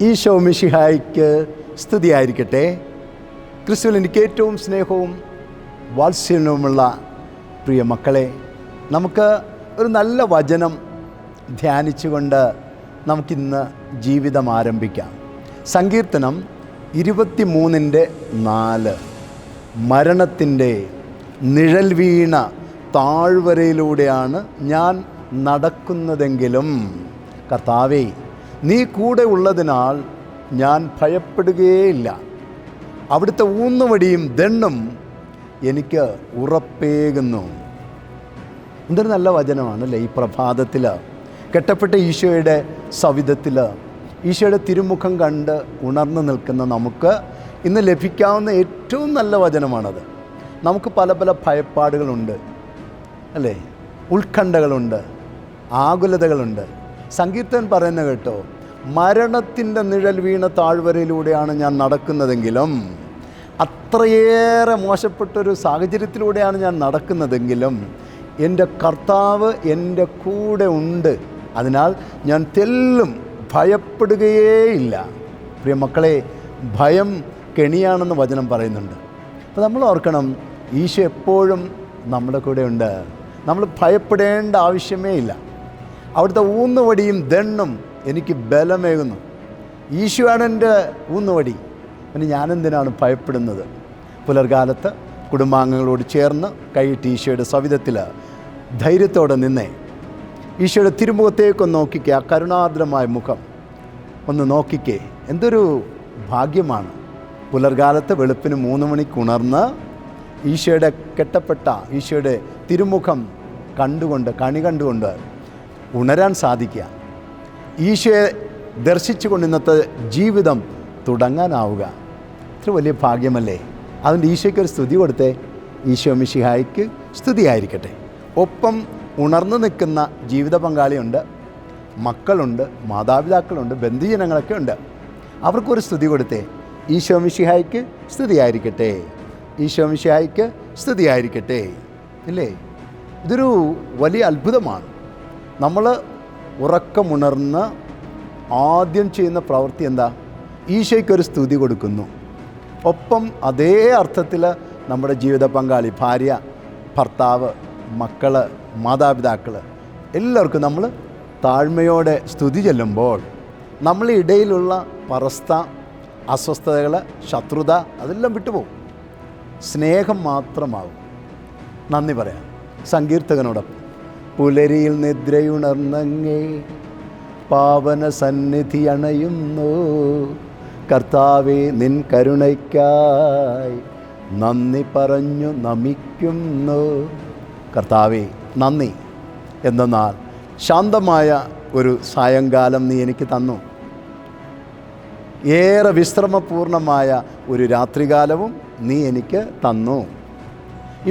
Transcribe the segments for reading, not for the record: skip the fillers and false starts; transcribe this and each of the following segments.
ഈശോ മിശിഹായ്ക്ക് സ്തുതിയായിരിക്കട്ടെ. ക്രിസ്തുവിൽ എനിക്ക് ഏറ്റവും സ്നേഹവും വാത്സല്യവുമുള്ള പ്രിയ മക്കളെ, നമുക്ക് ഒരു നല്ല വചനം ധ്യാനിച്ചുകൊണ്ട് നമുക്കിന്ന് ജീവിതം ആരംഭിക്കാം. സങ്കീർത്തനം 23:4 മരണത്തിൻ്റെ നിഴൽ വീണ താഴ്വരയിലൂടെയാണ് ഞാൻ നടക്കുന്നതെങ്കിലും കർത്താവേ, നീ കൂടെ ഉള്ളതിനാൽ ഞാൻ ഭയപ്പെടുകയില്ല. അവിടുത്തെ ഊന്നുവടിയും ദണ്ണും എനിക്ക് ഉറപ്പേകുന്നു. എന്തൊരു നല്ല വചനമാണല്ലേ ഈ പ്രഭാതത്തിൽ. കെട്ടപ്പെട്ട ഈശോയുടെ സവിധത്തിൽ ഈശോയുടെ തിരുമുഖം കണ്ട് ഉണർന്നു നിൽക്കുന്ന നമുക്ക് ഇന്ന് ലഭിക്കാവുന്ന ഏറ്റവും നല്ല വചനമാണത്. നമുക്ക് പല പല ഭയപ്പാടുകളുണ്ട് അല്ലേ, ഉത്കണ്ഠകളുണ്ട്, ആകുലതകളുണ്ട്. സങ്കീർത്തൻ പറയുന്ന കേട്ടോ, മരണത്തിൻ്റെ നിഴൽ വീണ താഴ്വരയിലൂടെയാണ് ഞാൻ നടക്കുന്നതെങ്കിലും, അത്രയേറെ മോശപ്പെട്ടൊരു സാഹചര്യത്തിലൂടെയാണ് ഞാൻ നടക്കുന്നതെങ്കിലും എൻ്റെ കർത്താവ് എൻ്റെ കൂടെ ഉണ്ട്, അതിനാൽ ഞാൻ തെല്ലും ഭയപ്പെടുകയേയില്ല. പ്രിയ മക്കളെ, ഭയം കെണിയാണെന്ന് വചനം പറയുന്നുണ്ട്. അപ്പോൾ നമ്മൾ ഓർക്കണം, ഈശോ എപ്പോഴും നമ്മുടെ കൂടെ ഉണ്ട്. നമ്മൾ ഭയപ്പെടേണ്ട ആവശ്യമേ ഇല്ല. അവിടുത്തെ ഊന്നുവടിയും ദണ്ണും എനിക്ക് ബലമേകുന്നു. ഈശോയാണ് എൻ്റെ ഊന്നുവടി, പിന്നെ ഞാനെന്തിനാണ് ഭയപ്പെടുന്നത്? പുലർകാലത്ത് കുടുംബാംഗങ്ങളോട് ചേർന്ന് കൈയിട്ട് ഈശോയുടെ സവിധത്തിൽ ധൈര്യത്തോടെ നിന്നേ ഈശോയുടെ തിരുമുഖത്തേക്കൊന്ന് നോക്കിക്കേ. ആ കരുണാർദ്രമായ മുഖം ഒന്ന് നോക്കിക്കേ. എന്തൊരു ഭാഗ്യമാണ് പുലർകാലത്ത് വെളുപ്പിന് 3 മണിക്ക് ഉണർന്ന് ഈശോയുടെ കെട്ടപ്പെട്ട ഈശോയുടെ തിരുമുഖം കണ്ടുകൊണ്ട്, കണി കണ്ടുകൊണ്ട് ഉണരാൻ സാധിക്കുക. ഈശോയെ ദർശിച്ചുകൊണ്ട് ഇന്നത്തെ ജീവിതം തുടങ്ങാനാവുക. ഇത്ര വലിയ ഭാഗ്യമല്ലേ? അതുകൊണ്ട് ഈശോയ്ക്കൊരു സ്തുതി കൊടുത്തേ. ഈശോ മിശിഹായ്ക്ക് സ്തുതിയായിരിക്കട്ടെ. ഒപ്പം ഉണർന്നു നിൽക്കുന്ന ജീവിത പങ്കാളിയുണ്ട്, മക്കളുണ്ട്, മാതാപിതാക്കളുണ്ട്, ബന്ധുജനങ്ങളൊക്കെ ഉണ്ട്. അവർക്കൊരു സ്തുതി കൊടുത്തേ. ഈശോ മിശിഹായ്ക്ക് സ്തുതിയായിരിക്കട്ടെ, ഈശോ മിശിഹായ്ക്ക് സ്തുതിയായിരിക്കട്ടെ. ഇല്ലേ? ഇതൊരു വലിയ അത്ഭുതമാണ്. നമ്മൾ ഉറക്കമുണർന്ന് ആദ്യം ചെയ്യുന്ന പ്രവൃത്തി എന്താ? ഈശോയ്ക്കൊരു സ്തുതി കൊടുക്കുന്നു. ഒപ്പം അതേ അർത്ഥത്തിൽ നമ്മുടെ ജീവിത പങ്കാളി, ഭാര്യ, ഭർത്താവ്, മക്കൾ, മാതാപിതാക്കൾ എല്ലാവർക്കും നമ്മൾ താഴ്മയോടെ സ്തുതി ചെല്ലുമ്പോൾ നമ്മളെ ഇടയിലുള്ള പരസ്ത അസ്വസ്ഥതകൾ, ശത്രുത അതെല്ലാം വിട്ടുപോകും. സ്നേഹം മാത്രമാകും. നന്ദി പറയാം സങ്കീർത്തകനോടൊപ്പം. പുലരിയിൽ നിദ്രയുണർന്നങ്ങേ പാവന സന്നിധി അണയുന്നു, കർത്താവേ നിൻ കരുണയ്ക്കായി നന്ദി പറഞ്ഞു നമിക്കുന്നു. കർത്താവേ നന്ദി, എന്തെന്നാൽ ശാന്തമായ ഒരു സായങ്കാലം നീ എനിക്ക് തന്നു. ഏറെ വിശ്രമപൂർണമായ ഒരു രാത്രികാലവും നീ എനിക്ക് തന്നു.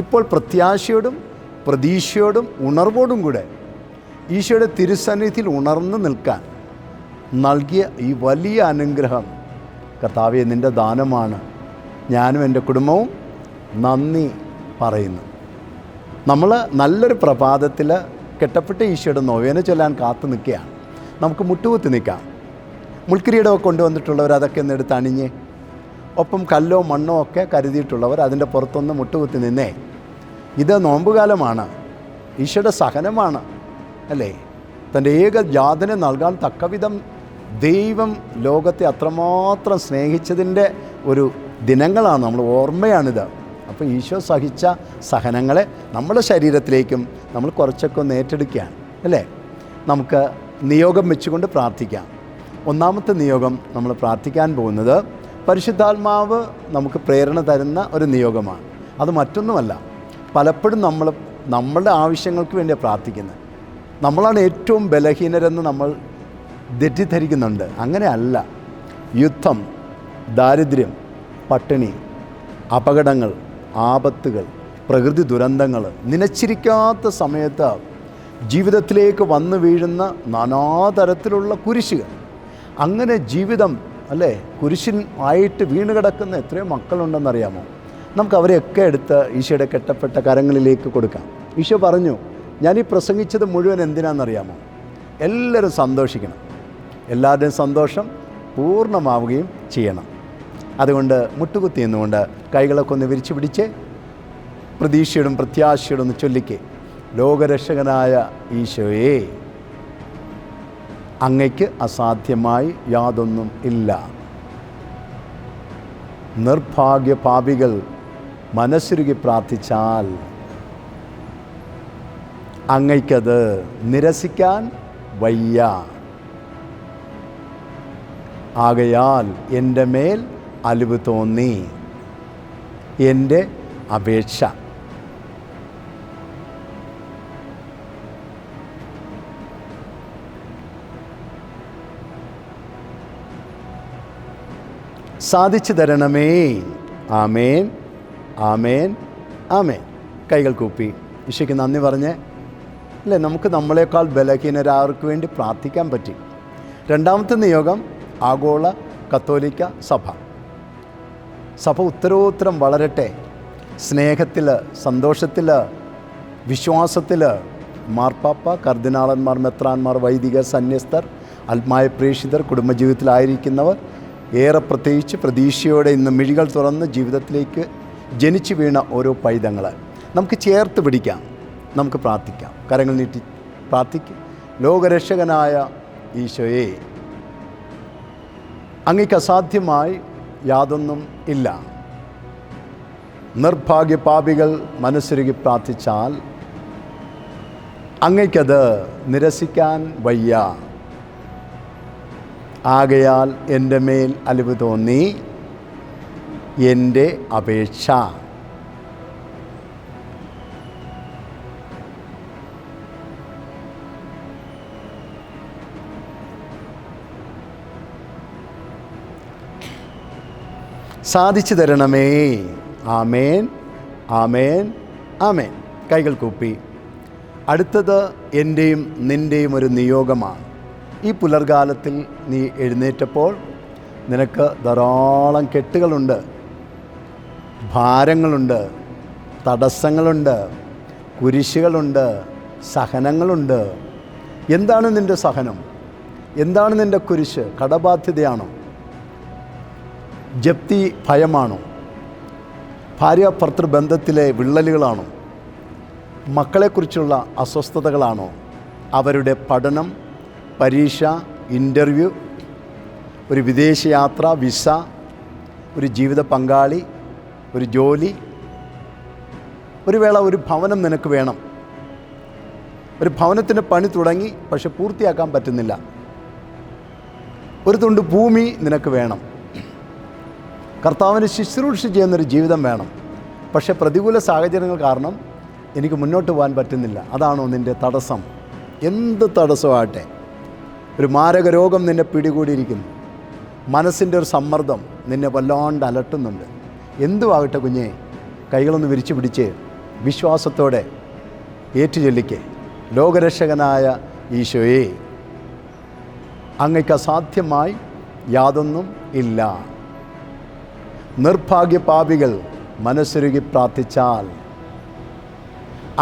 ഇപ്പോൾ പ്രത്യാശയോടും പ്രതീക്ഷയോടും ഉണർവോടും കൂടെ ഈശോയുടെ തിരുസന്നിധിയിൽ ഉണർന്നു നിൽക്കാൻ നൽകിയ ഈ വലിയ അനുഗ്രഹം കർത്താവേ നിൻ്റെ ദാനമാണ്. ഞാനും എൻ്റെ കുടുംബവും നന്ദി പറയുന്നു. നമ്മൾ നല്ലൊരു പ്രഭാതത്തിൽ കെട്ടപ്പെട്ട ഈശോയുടെ നൊവേന ചൊല്ലാൻ കാത്തു നിൽക്കുകയാണ്. നമുക്ക് മുട്ടുകുത്തി നിൽക്കാം. മുൾക്കിരീടമൊക്കെ കൊണ്ടുവന്നിട്ടുള്ളവർ അതൊക്കെ ഒന്ന് എടുത്ത് അണിഞ്ഞ്, ഒപ്പം കല്ലോ മണ്ണോ ഒക്കെ കരുതിയിട്ടുള്ളവർ അതിൻ്റെ പുറത്തൊന്ന് മുട്ടുകുത്തി നിന്നേ. ഇത് നോമ്പുകാലമാണ്, ഈശോയുടെ സഹനമാണ് അല്ലേ? തൻ്റെ ഏകജാതനെ നൽകാൻ തക്കവിധം ദൈവം ലോകത്തെ അത്രമാത്രം സ്നേഹിച്ചതിൻ്റെ ഒരു ദിനങ്ങളാണ്, നമ്മൾ ഓർമ്മയാണിത്. അപ്പോൾ ഈശോ സഹിച്ച സഹനങ്ങളെ നമ്മുടെ ശരീരത്തിലേക്കും നമ്മൾ കുറച്ചൊക്കെ ഒന്ന് ഏറ്റെടുക്കുകയാണ് അല്ലേ? നമുക്ക് നിയോഗം വെച്ചുകൊണ്ട് പ്രാർത്ഥിക്കാം. ഒന്നാമത്തെ നിയോഗം നമ്മൾ പ്രാർത്ഥിക്കാൻ പോകുന്നത് പരിശുദ്ധാത്മാവ് നമുക്ക് പ്രേരണ തരുന്ന ഒരു നിയോഗമാണ്. അത് മറ്റൊന്നുമല്ല, പലപ്പോഴും നമ്മളുടെ ആവശ്യങ്ങൾക്ക് വേണ്ടിയാണ് പ്രാർത്ഥിക്കുന്നത്. നമ്മളാണ് ഏറ്റവും ബലഹീനരെന്ന് നമ്മൾ തെറ്റിദ്ധരിക്കുന്നുണ്ട്. അങ്ങനെയല്ല. യുദ്ധം, ദാരിദ്ര്യം, പട്ടിണി, അപകടങ്ങൾ, ആപത്തുകൾ, പ്രകൃതി ദുരന്തങ്ങൾ, നനച്ചിരിക്കാത്ത സമയത്ത് ജീവിതത്തിലേക്ക് വന്നു വീഴുന്ന നാനാതരത്തിലുള്ള കുരിശുകൾ, അങ്ങനെ ജീവിതം അല്ലേ കുരിശിൻ ആയിട്ട് വീണ് കിടക്കുന്ന എത്രയോ മക്കളുണ്ടെന്നറിയാമോ? നമുക്ക് അവരെയൊക്കെ എടുത്ത് ഈശോയുടെ കെട്ടപ്പെട്ട കരങ്ങളിലേക്ക് കൊടുക്കാം. ഈശോ പറഞ്ഞു, ഞാനീ പ്രസംഗിച്ചത് മുഴുവൻ എന്തിനാണെന്നറിയാമോ? എല്ലാവരും സന്തോഷിക്കണം. എല്ലാവരുടെയും സന്തോഷം പൂർണ്ണമാവുകയും ചെയ്യണം. അതുകൊണ്ട് മുട്ടുകുത്തി എന്നുകൊണ്ട് കൈകളൊക്കെ ഒന്ന് വിരിച്ചു പിടിച്ച് പ്രതീക്ഷയോടും പ്രത്യാശയോടും ഒന്ന് ചൊല്ലിക്കേ. ലോകരക്ഷകനായ ഈശോയെ, അങ്ങയ്ക്ക് അസാധ്യമായി യാതൊന്നും ഇല്ല. നിർഭാഗ്യ പാപികൾ മനസ്സുരുകി പ്രാർത്ഥിച്ചാൽ അങ്ങയ്ക്കത് നിരസിക്കാൻ വയ്യ. ആകയാൽ എൻ്റെ മേൽ അലിവ് തോന്നി എൻ്റെ അപേക്ഷ. സാധിച്ചു തരണമേ. ആമേൻ, ആമേൻ, ആമേൻ. കൈകൾ കൂപ്പി ഈശോയ്ക്ക് നന്ദി പറഞ്ഞ് അല്ലേ, നമുക്ക് നമ്മളെക്കാൾ ബലഹീനരാർക്ക് വേണ്ടി പ്രാർത്ഥിക്കാൻ പറ്റി. രണ്ടാമത്തെ നിയോഗം ആഗോള കത്തോലിക്ക സഭ. സഭ ഉത്തരോത്തരം വളരട്ടെ, സ്നേഹത്തിൽ, സന്തോഷത്തിൽ, വിശ്വാസത്തിൽ. മാർപ്പാപ്പ, കർദിനാളന്മാർ, മെത്രാന്മാർ, വൈദികർ, സന്യസ്തർ, ആത്മായ പ്രേക്ഷിതർ, കുടുംബജീവിതത്തിലായിരിക്കുന്നവർ, ഏറെ പ്രത്യേകിച്ച് പ്രതീക്ഷയോടെ ഇന്ന് മിഴികൾ തുറന്ന് ജീവിതത്തിലേക്ക് ജനിച്ചു വീണ ഓരോ പൈതങ്ങൾ നമുക്ക് ചേർത്ത് പിടിക്കാം, നമുക്ക് പ്രാർത്ഥിക്കാം. കരങ്ങൾ നീട്ടി പ്രാർത്ഥിക്കും. ലോകരക്ഷകനായ ഈശോയെ, അങ്ങയ്ക്ക് അസാധ്യമായി യാതൊന്നും ഇല്ല. നിർഭാഗ്യ പാപികൾ മനസ്സുരുകി പ്രാർത്ഥിച്ചാൽ അങ്ങയ്ക്കത് നിരസിക്കാൻ വയ്യ. ആകയാൽ എൻ്റെ മേൽ അലിവ് തോന്നി എൻ്റെ അപേക്ഷ. സാധിച്ചു തരണമേ. ആമേൻ, ആമേൻ, ആമേൻ. കൈകൾ കൂപ്പി. അടുത്തത് എൻ്റെയും നിൻ്റെയും ഒരു നിയോഗമാണ്. ഈ പുലർകാലത്തിൽ നീ എഴുന്നേറ്റപ്പോൾ നിനക്ക് ധാരാളം കെട്ടുകളുണ്ട്, ഭാരങ്ങളുണ്ട്, തടസ്സങ്ങളുണ്ട്, കുരിശുകളുണ്ട്, സഹനങ്ങളുണ്ട്. എന്താണ് നിൻ്റെ സഹനം? എന്താണ് നിൻ്റെ കുരിശ്? കടബാധ്യതയാണോ? ജപ്തി ഭയമാണോ? ഭാര്യ ഭർത്തൃബന്ധത്തിലെ വിള്ളലുകളാണോ? മക്കളെക്കുറിച്ചുള്ള അസ്വസ്ഥതകളാണോ? അവരുടെ പഠനം, പരീക്ഷ, ഇൻ്റർവ്യൂ, ഒരു വിദേശയാത്ര, വിസ, ഒരു ജീവിത പങ്കാളി, ഒരു ജോലി, ഒരു വേള ഒരു ഭവനം നിനക്ക് വേണം. ഒരു ഭവനത്തിൻ്റെ പണി തുടങ്ങി, പക്ഷെ പൂർത്തിയാക്കാൻ പറ്റുന്നില്ല. ഒരു തുണ്ട് ഭൂമി നിനക്ക് വേണം. കർത്താവിന് ശുശ്രൂഷ ചെയ്യുന്നൊരു ജീവിതം വേണം. പക്ഷേ പ്രതികൂല സാഹചര്യങ്ങൾ കാരണം എനിക്ക് മുന്നോട്ട് പോകാൻ പറ്റുന്നില്ല. അതാണോ നിൻ്റെ തടസ്സം? എന്ത് തടസ്സമാകട്ടെ, ഒരു മാരക രോഗം നിന്നെ പിടികൂടിയിരിക്കുന്നു, മനസ്സിൻ്റെ ഒരു സമ്മർദ്ദം നിന്നെ വല്ലാണ്ട് അലട്ടുന്നുണ്ട്. എന്തുവാകട്ടെ കുഞ്ഞെ, കൈകളൊന്ന് വിരിച്ചു പിടിച്ച് വിശ്വാസത്തോടെ ഏറ്റുചൊല്ലിക്കേ. ലോകരക്ഷകനായ ഈശോയെ, അങ്ങയ്ക്ക് അസാധ്യമായി യാതൊന്നും ഇല്ല. നിർഭാഗ്യ പാപികൾ മനസ്സുരുകി പ്രാർത്ഥിച്ചാൽ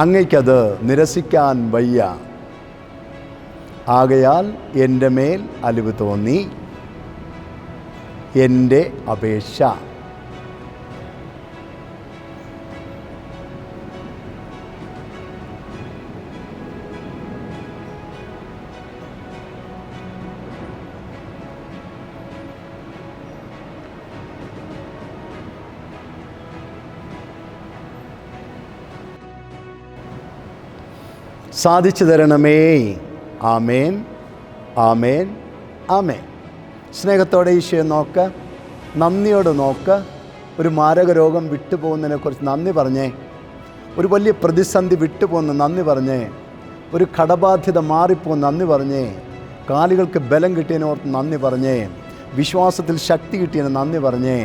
അങ്ങയ്ക്കത് നിരസിക്കാൻ വയ്യ. ആകയാൽ എൻ്റെ മേൽ അലിവ് തോന്നി എൻ്റെ അപേക്ഷ. സാധിച്ചു തരണമേ. ആമേൻ, ആമേൻ, ആമേൻ. സ്നേഹത്തോടെ ഈശോയെ നോക്ക്, നന്ദിയോട് നോക്ക്. ഒരു മാരക രോഗം വിട്ടുപോകുന്നതിനെക്കുറിച്ച് നന്ദി പറഞ്ഞേ. ഒരു വലിയ പ്രതിസന്ധി വിട്ടുപോകുന്ന നന്ദി പറഞ്ഞേ. ഒരു കടബാധ്യത മാറിപ്പോകുന്ന നന്ദി പറഞ്ഞേ. കാലുകൾക്ക് ബലം കിട്ടിയതിനോർത്ത് നന്ദി പറഞ്ഞേ. വിശ്വാസത്തിൽ ശക്തി കിട്ടിയതിന് നന്ദി പറഞ്ഞേ.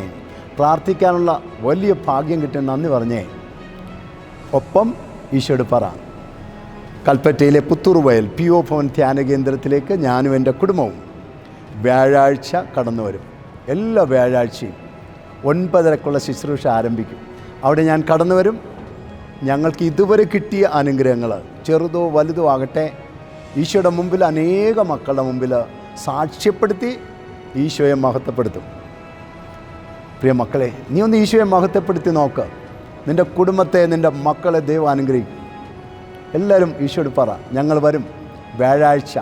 പ്രാർത്ഥിക്കാനുള്ള വലിയ ഭാഗ്യം കിട്ടിയതിന് നന്ദി പറഞ്ഞേ. ഒപ്പം ഈശോയോട് പറ, കൽപ്പറ്റയിലെ പുത്തൂർവയൽ PO ഭവൻ ധ്യാന കേന്ദ്രത്തിലേക്ക് ഞാനും എൻ്റെ കുടുംബവും വ്യാഴാഴ്ച കടന്നു വരും. എല്ലാ വ്യാഴാഴ്ചയും 9:30-ക്കുള്ള ശുശ്രൂഷ ആരംഭിക്കും. അവിടെ ഞാൻ കടന്നു വരും. ഞങ്ങൾക്ക് ഇതുവരെ കിട്ടിയ അനുഗ്രഹങ്ങൾ ചെറുതോ വലുതോ ആകട്ടെ ഈശോയുടെ മുമ്പിൽ, അനേക മക്കളുടെ മുമ്പിൽ സാക്ഷ്യപ്പെടുത്തി ഈശോയെ മഹത്വപ്പെടുത്തും. പ്രിയ മക്കളെ, നീ ഒന്ന് ഈശോയെ മഹത്വപ്പെടുത്തി നോക്ക്. നിൻ്റെ കുടുംബത്തെ, നിൻ്റെ മക്കളെ ദൈവം അനുഗ്രഹിക്കും. എല്ലാവരും ഈശോയോട് പറ, ഞങ്ങൾ വരും. വ്യാഴാഴ്ച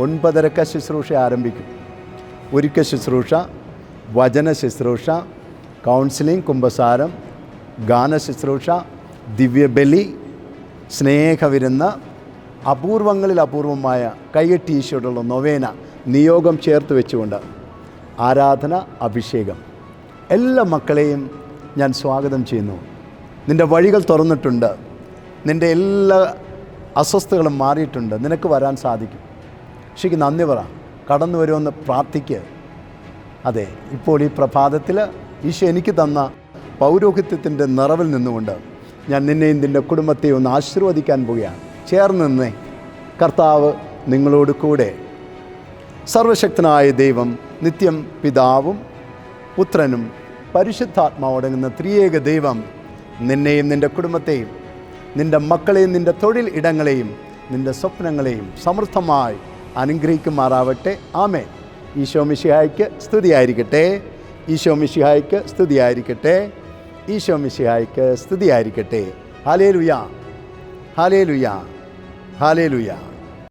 9:30 ശുശ്രൂഷ ആരംഭിക്കും. ഒരുക്ക ശുശ്രൂഷ, വചന ശുശ്രൂഷ, കൗൺസിലിംഗ്, കുമ്പസാരം, ഗാന ശുശ്രൂഷ, ദിവ്യബലി, സ്നേഹവിരുന്ന്, അപൂർവങ്ങളിൽ അപൂർവമായ കൈകെട്ടി ഈശോയോടുള്ള നൊവേന, നിയോഗം ചേർത്ത് വെച്ചുകൊണ്ട് ആരാധന, അഭിഷേകം. എല്ലാ മക്കളെയും ഞാൻ സ്വാഗതം ചെയ്യുന്നു. നിൻ്റെ വഴികൾ തുറന്നിട്ടുണ്ട്. നിൻ്റെ എല്ലാ അസ്വസ്ഥതകളും മാറിയിട്ടുണ്ട്. നിനക്ക് വരാൻ സാധിക്കും. ഈശോയ്ക്ക് നന്ദി പറ. കടന്നു വരുമെന്ന് പ്രാർത്ഥിക്കുക. അതെ, ഇപ്പോൾ ഈ പ്രഭാതത്തിൽ ഈശോ എനിക്ക് തന്ന പൗരോഹിത്യത്തിൻ്റെ നിറവിൽ നിന്നുകൊണ്ട് ഞാൻ നിന്നെയും നിൻ്റെ കുടുംബത്തെയും ഒന്ന് ആശീർവദിക്കാൻ പോവുകയാണ്. ചേർന്ന് നിന്നേ. കർത്താവ് നിങ്ങളോട് കൂടെ. സർവശക്തനായ ദൈവം, നിത്യം പിതാവും പുത്രനും പരിശുദ്ധാത്മാവടങ്ങുന്ന ത്രിയേക ദൈവം നിന്നെയും നിൻ്റെ കുടുംബത്തെയും നിൻ്റെ മക്കളെയും നിൻ്റെ തൊഴിൽ ഇടങ്ങളെയും നിൻ്റെ സ്വപ്നങ്ങളെയും സമൃദ്ധമായി അനുഗ്രഹിക്കുമാറാവട്ടെ. ആമേൻ. ഈശോ മിശിഹായ്ക്ക് സ്തുതിയായിരിക്കട്ടെ. ഈശോ മിശിഹായ്ക്ക് സ്തുതിയായിരിക്കട്ടെ. ഈശോ മിശിഹായ്ക്ക് സ്തുതിയായിരിക്കട്ടെ. Hallelujah, hallelujah, hallelujah.